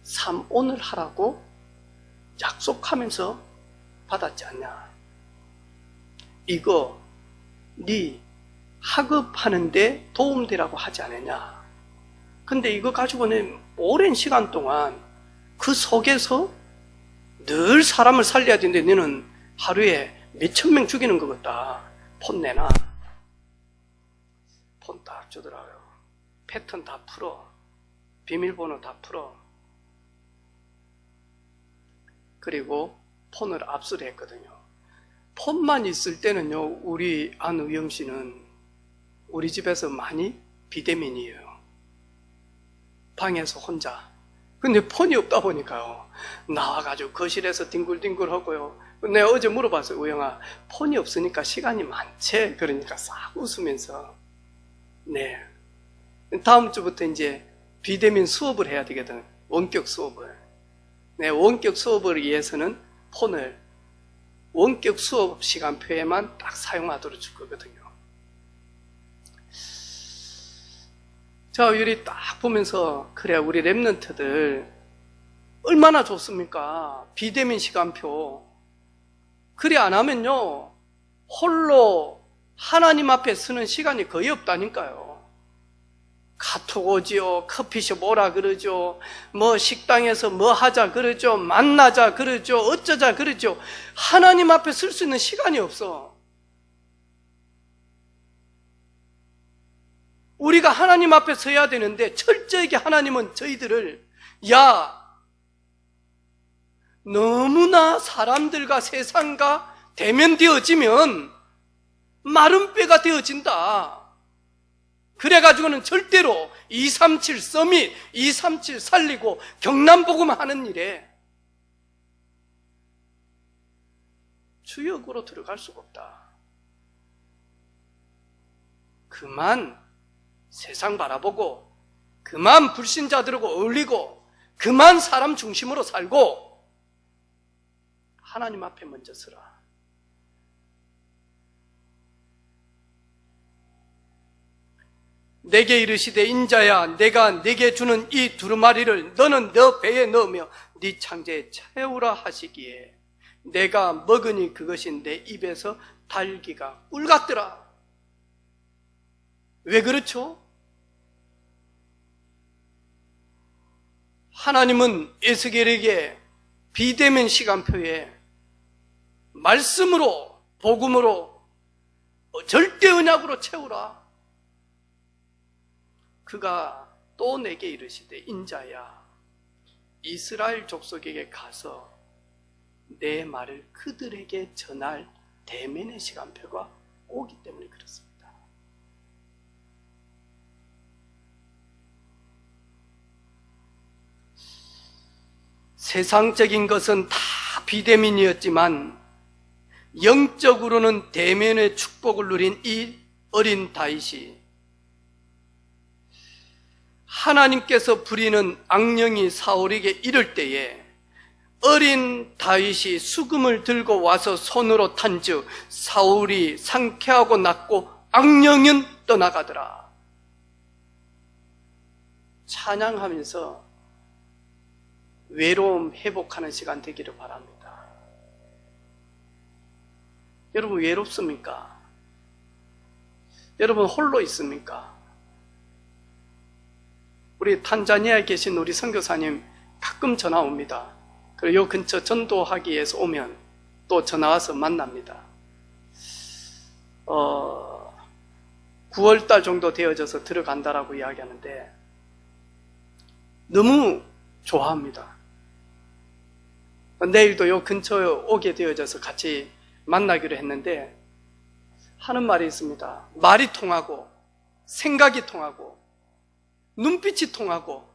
3오늘 하라고 약속하면서 받았지 않냐. 이거 네 학업하는데 도움되라고 하지 않았냐. 근데 이거 가지고는 오랜 시간 동안 그 속에서 늘 사람을 살려야 되는데 너는 하루에 몇천 명 죽이는 것 같다. 폰 내놔. 폰 다 주더라고요. 패턴 다 풀어. 비밀번호 다 풀어. 그리고 폰을 압수를 했거든요. 폰만 있을 때는요, 우리 안의영 씨는 우리 집에서 많이 비대면이에요. 방에서 혼자. 근데 폰이 없다 보니까요, 나와가지고 거실에서 뒹굴뒹굴 하고요. 내가 어제 물어봤어요. 우영아, 폰이 없으니까 시간이 많지? 그러니까 싹 웃으면서. 네. 다음 주부터 이제 비대면 수업을 해야 되거든. 원격 수업을. 네, 원격 수업을 위해서는 폰을 원격 수업 시간표에만 딱 사용하도록 줄 거거든요. 자, 유리 딱 보면서, 그래, 우리 랩런트들 얼마나 좋습니까? 비대면 시간표. 그래 안 하면요, 홀로 하나님 앞에 서는 시간이 거의 없다니까요. 카톡 오지요, 커피숍 오라 그러죠, 뭐 식당에서 뭐 하자 그러죠, 만나자 그러죠, 어쩌자 그러죠. 하나님 앞에 설 수 있는 시간이 없어. 우리가 하나님 앞에 서야 되는데 철저하게 하나님은 저희들을, 야, 너무나 사람들과 세상과 대면되어지면 마른 뼈가 되어진다. 그래가지고는 절대로 237 서밋, 237 살리고 경남복음 하는 일에 주역으로 들어갈 수가 없다. 그만 세상 바라보고, 그만 불신자들하고 어울리고, 그만 사람 중심으로 살고 하나님 앞에 먼저 서라. 내게 이르시되, 인자야, 내가 네게 주는 이 두루마리를 너는 너 배에 넣으며 네 창자에 채우라 하시기에 내가 먹으니 그것이 내 입에서 달기가 꿀 같더라. 왜 그렇죠? 하나님은 에스겔에게 비대면 시간표에 말씀으로, 복음으로, 절대 언약으로 채우라. 그가 또 내게 이르시되, 인자야, 이스라엘 족속에게 가서 내 말을 그들에게 전할 대면의 시간표가 오기 때문에 그렇습니다. 세상적인 것은 다 비대면이었지만 영적으로는 대면의 축복을 누린 이 어린 다윗이 하나님께서 부리는 악령이 사울에게 이를 때에 어린 다윗이 수금을 들고 와서 손으로 탄즉 사울이 상쾌하고 낫고 악령은 떠나가더라. 찬양하면서 외로움 회복하는 시간 되기를 바랍니다. 여러분 외롭습니까? 여러분 홀로 있습니까? 우리 탄자니아에 계신 우리 선교사님 가끔 전화 옵니다. 그리고 요 근처 전도하기 위해서 오면 또 전화 와서 만납니다. 9월달 정도 되어져서 들어간다라고 이야기하는데 너무 좋아합니다. 내일도 요 근처에 오게 되어져서 같이 만나기로 했는데 하는 말이 있습니다. 말이 통하고 생각이 통하고 눈빛이 통하고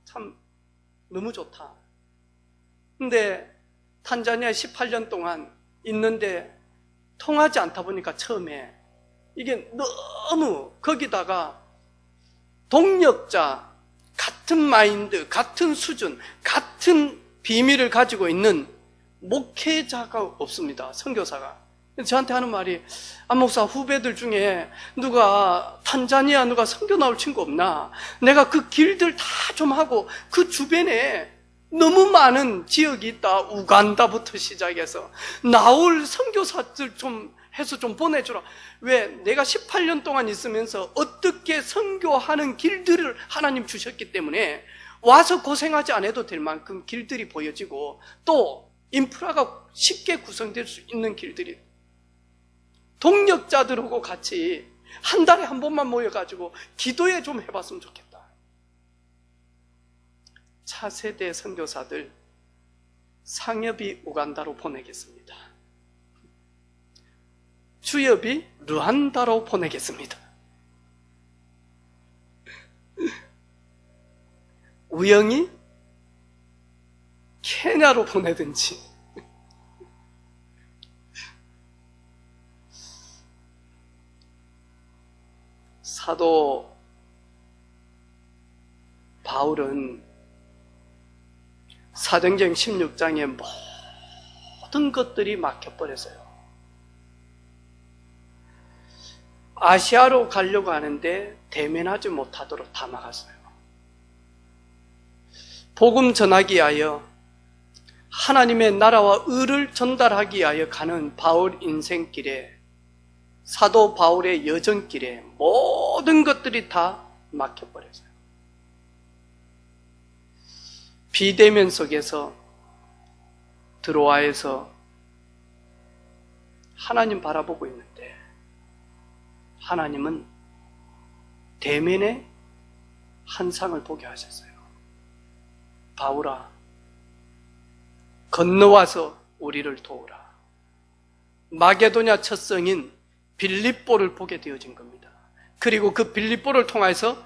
참 너무 좋다. 근데 탄자니아에 18년 동안 있는데 통하지 않다 보니까 처음에 이게 너무, 거기다가 동력자, 같은 마인드, 같은 수준, 같은 비밀을 가지고 있는 목회자가 없습니다. 선교사가. 저한테 하는 말이, 안 목사 후배들 중에 누가 탄자니아 누가 선교 나올 친구 없나? 내가 그 길들 다 좀 하고 그 주변에 너무 많은 지역이 있다. 우간다부터 시작해서 나올 선교사들 좀 해서 좀 보내주라. 왜? 내가 18년 동안 있으면서 어떻게 선교하는 길들을 하나님 주셨기 때문에 와서 고생하지 않아도 될 만큼 길들이 보여지고, 또 인프라가 쉽게 구성될 수 있는 길들이, 동력자들하고 같이 한 달에 한 번만 모여가지고 기도회 좀 해봤으면 좋겠다. 차세대 선교사들 상엽이 우간다로 보내겠습니다. 주엽이 르완다로 보내겠습니다. 우영이 케냐로 보내든지, 사도 바울은 사도행전 16장에 모든 것들이 막혀버렸어요. 아시아로 가려고 하는데 대면하지 못하도록 다 막았어요. 복음 전하기 위하여, 하나님의 나라와 의를 전달하기 위하여 가는 바울 인생길에, 사도 바울의 여정길에 모든 것들이 다 막혀버렸어요. 비대면 속에서, 드로아에서 하나님 바라보고 있는데, 하나님은 대면에 환상을 보게 하셨어요. 바울아, 건너와서 우리를 도우라. 마게도냐 첫 성인 빌립보를 보게 되어진 겁니다. 그리고 그 빌립보를 통해서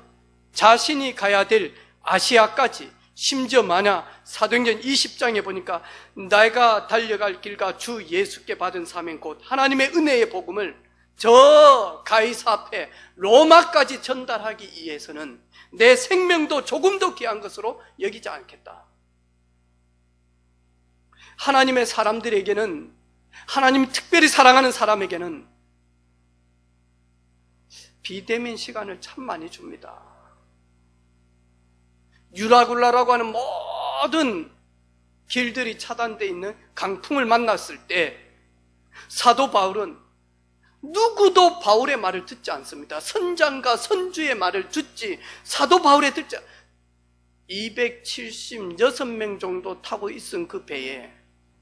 자신이 가야 될 아시아까지, 심지어 만약 사도행전 20장에 보니까 내가 달려갈 길과 주 예수께 받은 사명 곧 하나님의 은혜의 복음을 저 가이사 앞에 로마까지 전달하기 위해서는 내 생명도 조금도 귀한 것으로 여기지 않겠다. 하나님의 사람들에게는, 하나님이 특별히 사랑하는 사람에게는 비대면 시간을 참 많이 줍니다. 유라굴라라고 하는 모든 길들이 차단되어 있는 강풍을 만났을 때 사도 바울은 누구도 바울의 말을 듣지 않습니다. 선장과 선주의 말을 듣지, 사도 바울의 듣지. 276명 정도 타고 있은 그 배에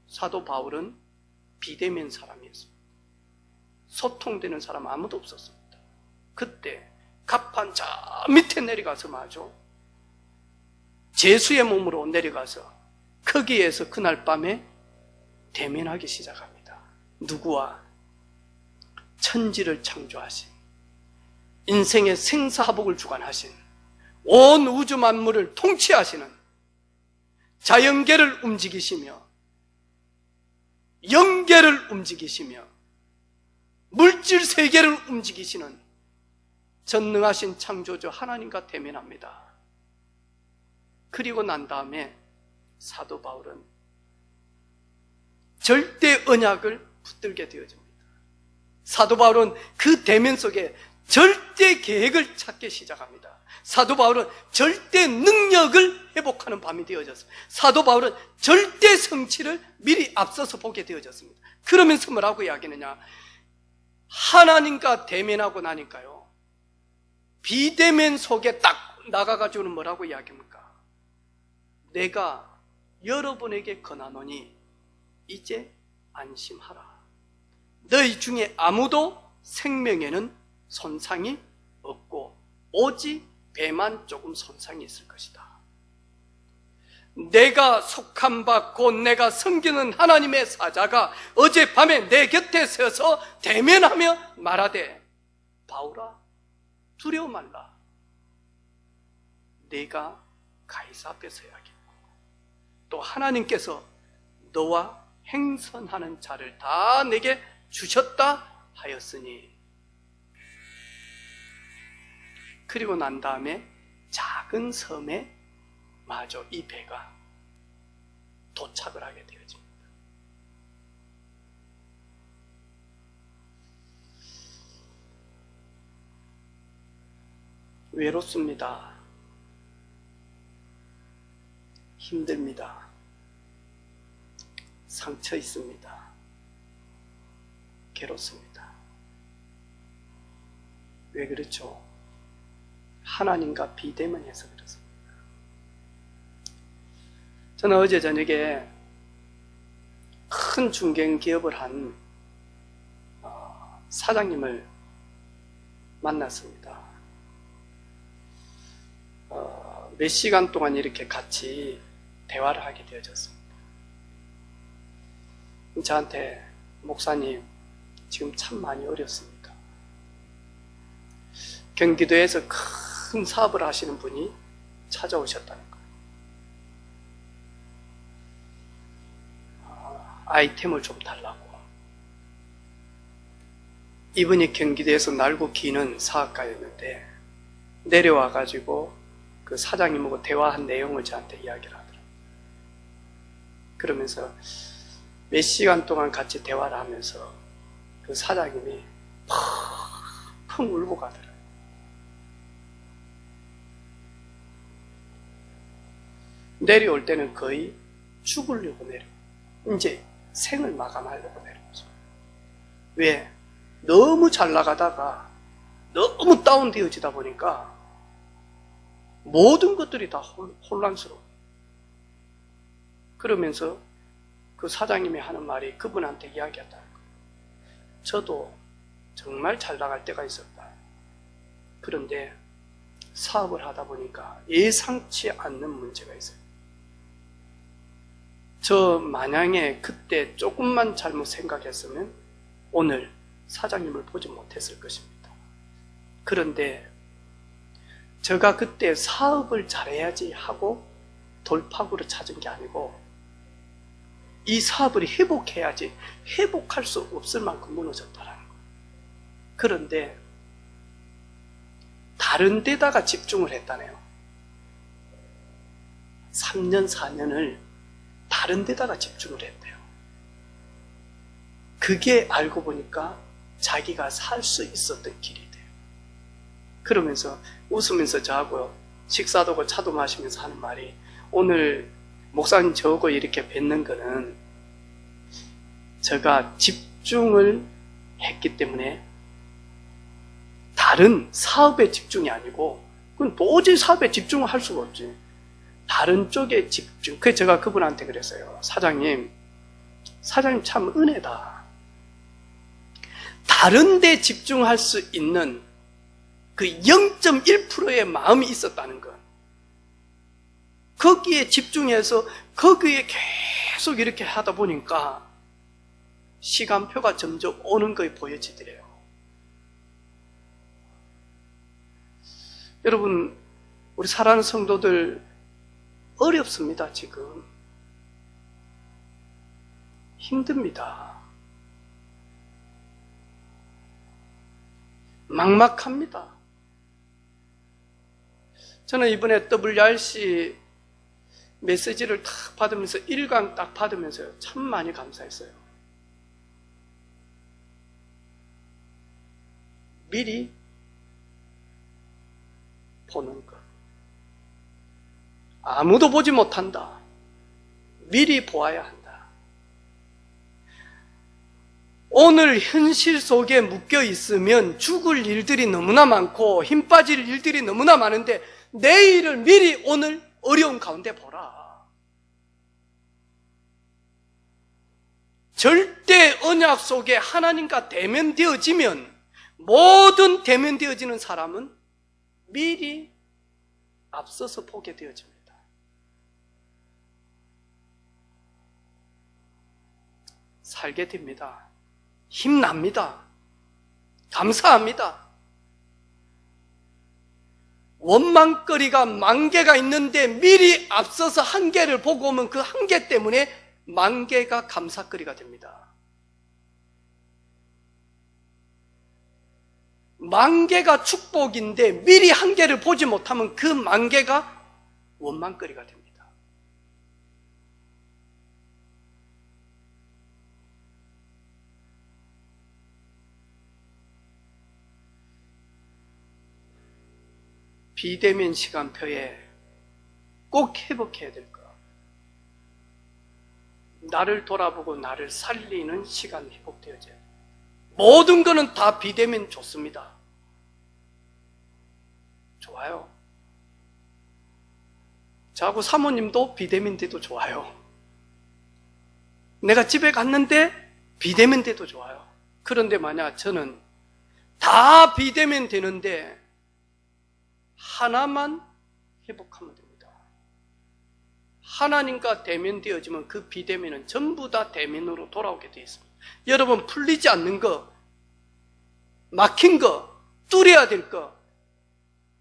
사도 바울은 비대면 사람이었습니다. 소통되는 사람 아무도 없었습니다. 그때 갑판 저 밑에 내려가서 마저 제수의 몸으로 내려가서 거기에서 그날 밤에 대면하기 시작합니다. 누구와? 천지를 창조하신, 인생의 생사화복을 주관하신, 온 우주 만물을 통치하시는, 자연계를 움직이시며 영계를 움직이시며 물질 세계를 움직이시는 전능하신 창조주 하나님과 대면합니다. 그리고 난 다음에 사도 바울은 절대 언약을 붙들게 되어집니다. 사도 바울은 그 대면 속에 절대 계획을 찾기 시작합니다. 사도 바울은 절대 능력을 회복하는 밤이 되어졌습니다. 사도 바울은 절대 성취를 미리 앞서서 보게 되어졌습니다. 그러면서 뭐라고 이야기하느냐? 하나님과 대면하고 나니까요, 비대면 속에 딱 나가가지고는 뭐라고 이야기합니까? 내가 여러분에게 권하노니 이제 안심하라. 너희 중에 아무도 생명에는 손상이 없고 오직 배만 조금 손상이 있을 것이다. 내가 속한 바 곧 내가 섬기는 하나님의 사자가 어젯밤에 내 곁에 서서 대면하며 말하되, 바울아 두려워 말라. 내가 가이사 앞에 서야겠고 또 하나님께서 너와 행선하는 자를 다 내게 주셨다 하였으니. 그리고 난 다음에 작은 섬에 마저 이 배가 도착을 하게 되어집니다. 외롭습니다. 힘듭니다. 상처 있습니다. 괴롭습니다. 왜 그렇죠? 하나님과 비대면해서 그렇습니다. 저는 어제 저녁에 큰 중견기업을 한 사장님을 만났습니다. 몇 시간 동안 이렇게 같이 대화를 하게 되어졌습니다. 저한테 목사님 지금 참 많이 어렵습니다. 경기도에서 큰 사업을 하시는 분이 찾아오셨다는 거예요. 아이템을 좀 달라고. 이분이 경기도에서 날고 기는 사업가였는데 내려와가지고 그 사장님하고 대화한 내용을 저한테 이야기를 하더라고요. 그러면서 몇 시간 동안 같이 대화를 하면서 그 사장님이 펑 울고 가더라고요. 내려올 때는 거의 죽으려고 내려오고 이제 생을 마감하려고 내려오죠. 왜? 너무 잘 나가다가 너무 다운되어지다 보니까 모든 것들이 다 혼란스러워. 그러면서 그 사장님이 하는 말이 그분한테 이야기했다는 거예요. 저도 정말 잘 나갈 때가 있었다. 그런데 사업을 하다 보니까 예상치 않는 문제가 있어요. 저 만약에 그때 조금만 잘못 생각했으면 오늘 사장님을 보지 못했을 것입니다. 그런데 제가 그때 사업을 잘해야지 하고 돌파구를 찾은 게 아니고 이 사업을 회복해야지 회복할 수 없을 만큼 무너졌다는 거예요. 그런데 다른 데다가 집중을 했다네요. 3년, 4년을 다른 데다가 집중을 했대요. 그게 알고 보니까 자기가 살 수 있었던 길이 돼요. 그러면서 웃으면서 저하고 식사도 하고 차도 마시면서 하는 말이 오늘 목사님 저하고 이렇게 뵙는 거는 제가 집중을 했기 때문에 다른 사업에 집중이 아니고 그건 도저히 사업에 집중을 할 수가 없지. 다른 쪽에 집중. 그래서 제가 그분한테 그랬어요. 사장님 참 은혜다. 다른 데 집중할 수 있는 그 0.1%의 마음이 있었다는 것. 거기에 집중해서 거기에 계속 이렇게 하다 보니까 시간표가 점점 오는 것이 보여지더래요. 여러분, 우리 사랑하는 성도들 어렵습니다. 지금 힘듭니다. 막막합니다. 저는 이번에 WRC 메시지를 딱 받으면서 1강 딱 받으면서 참 많이 감사했어요. 미리 보는 것. 아무도 보지 못한다. 미리 보아야 한다. 오늘 현실 속에 묶여 있으면 죽을 일들이 너무나 많고 힘 빠질 일들이 너무나 많은데 내일을 미리 오늘 어려운 가운데 보라. 절대 언약 속에 하나님과 대면되어지면 모든 대면되어지는 사람은 미리 앞서서 보게 되어집니다. 살게 됩니다. 힘납니다. 감사합니다. 원망거리가 10,000개가 있는데 미리 앞서서 1개를 보고 오면 그 1개 때문에 10,000개가 감사거리가 됩니다. 10,000개가 축복인데 미리 1개를 보지 못하면 그 10,000개가 원망거리가 됩니다. 비대면 시간표에 꼭 회복해야 될 것. 나를 돌아보고 나를 살리는 시간 회복되어져요. 모든 거는 다 비대면 좋습니다. 좋아요. 저하고 사모님도 비대면 돼도 좋아요. 내가 집에 갔는데 비대면 돼도 좋아요. 그런데 만약 저는 다 비대면 되는데 하나만 회복하면 됩니다. 하나님과 대면되어지면 그 비대면은 전부 다 대면으로 돌아오게 되어 있습니다. 여러분, 풀리지 않는 거, 막힌 거, 뚫어야 될 거,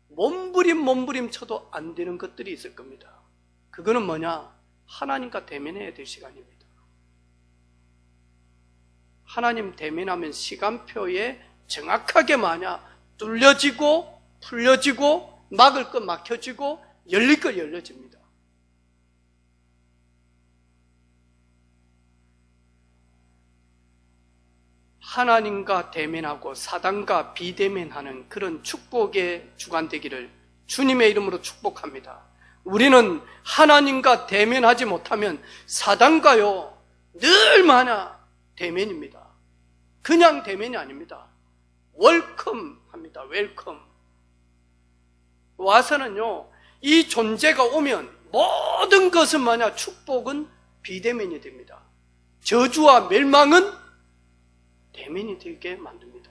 몸부림 쳐도 안 되는 것들이 있을 겁니다. 그거는 뭐냐? 하나님과 대면해야 될 시간입니다. 하나님 대면하면 시간표에 정확하게 뚫려지고 풀려지고 막을 거 막혀지고 열릴 거 열려집니다. 하나님과 대면하고 사단과 비대면하는 그런 축복의 주간 되기를 주님의 이름으로 축복합니다. 우리는 하나님과 대면하지 못하면 사단과요 늘 대면입니다. 그냥 대면이 아닙니다. 웰컴 합니다. 웰컴. 와서는요 이 존재가 오면 모든 것은 축복은 비대면이 됩니다. 저주와 멸망은 대면이 되게 만듭니다.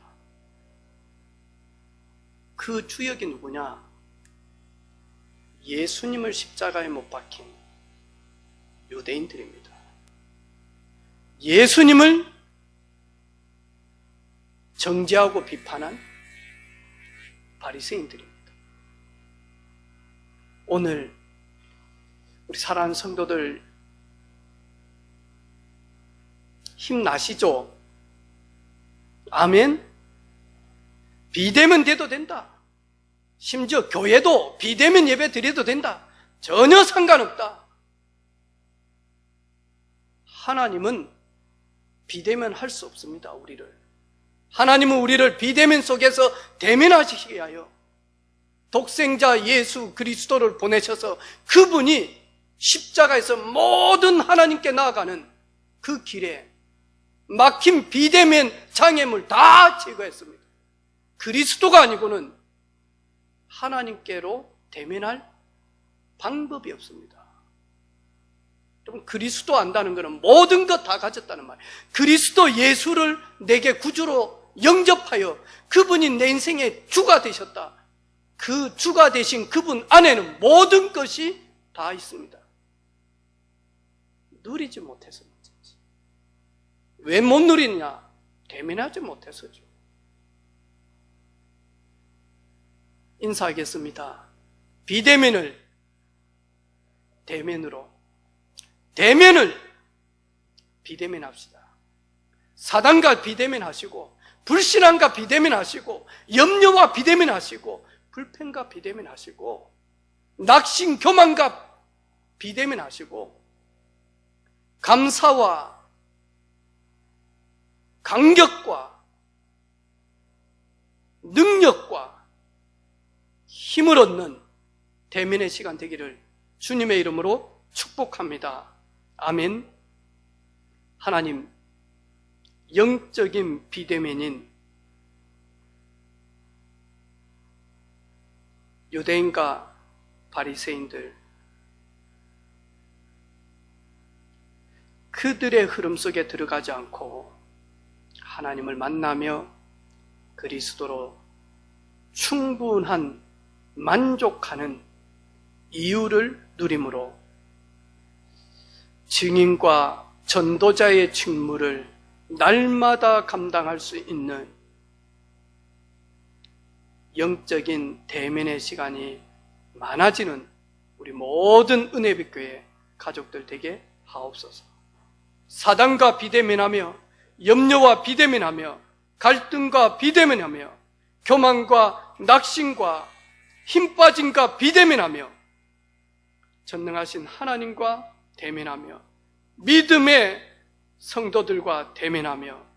그 주역이 누구냐? 예수님을 십자가에 못 박힌 유대인들입니다. 예수님을 정죄하고 비판한 바리새인들입니다. 오늘 우리 사랑하는 성도들 힘나시죠? 아멘. 비대면 돼도 된다. 심지어 교회도 비대면 예배 드려도 된다. 전혀 상관없다. 하나님은 비대면 할 수 없습니다. 우리를. 하나님은 우리를 비대면 속에서 대면하시게 하여 독생자 예수 그리스도를 보내셔서 그분이 십자가에서 모든 하나님께 나아가는 그 길에 막힌 비대면 장애물 다 제거했습니다. 그리스도가 아니고는 하나님께로 대면할 방법이 없습니다. 여러분, 그리스도 안다는 것은 모든 것 다 가졌다는 말이에요. 그리스도 예수를 내게 구주로 영접하여 그분이 내 인생의 주가 되셨다. 그 주가 되신 그분 안에는 모든 것이 다 있습니다. 누리지 못해서 문제지. 왜 못 누리느냐? 대면하지 못해서죠. 인사하겠습니다. 비대면을 대면으로, 대면을 비대면 합시다. 사단과 비대면 하시고, 불신앙과 비대면 하시고, 염려와 비대면 하시고, 불평과 비대면 하시고, 낙심, 교만과 비대면 하시고, 감사와 강격과 능력과 힘을 얻는 대면의 시간 되기를 주님의 이름으로 축복합니다. 아멘. 하나님, 영적인 비대면인 유대인과 바리새인들, 그들의 흐름 속에 들어가지 않고 하나님을 만나며 그리스도로 충분한 만족하는 이유를 누림으로 증인과 전도자의 직무를 날마다 감당할 수 있는 영적인 대면의 시간이 많아지는 우리 모든 은혜빛교회 가족들 되게 하옵소서. 사단과 비대면하며 염려와 비대면하며 갈등과 비대면하며 교만과 낙심과 힘빠짐과 비대면하며 전능하신 하나님과 대면하며 믿음의 성도들과 대면하며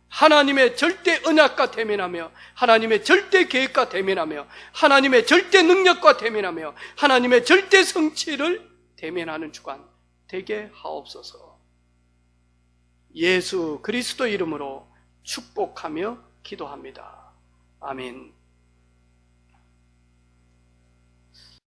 하나님의 절대 언약과 대면하며 하나님의 절대 계획과 대면하며 하나님의 절대 능력과 대면하며 하나님의 절대 성취를 대면하는 주간 되게 하옵소서. 예수 그리스도 이름으로 축복하며 기도합니다. 아멘.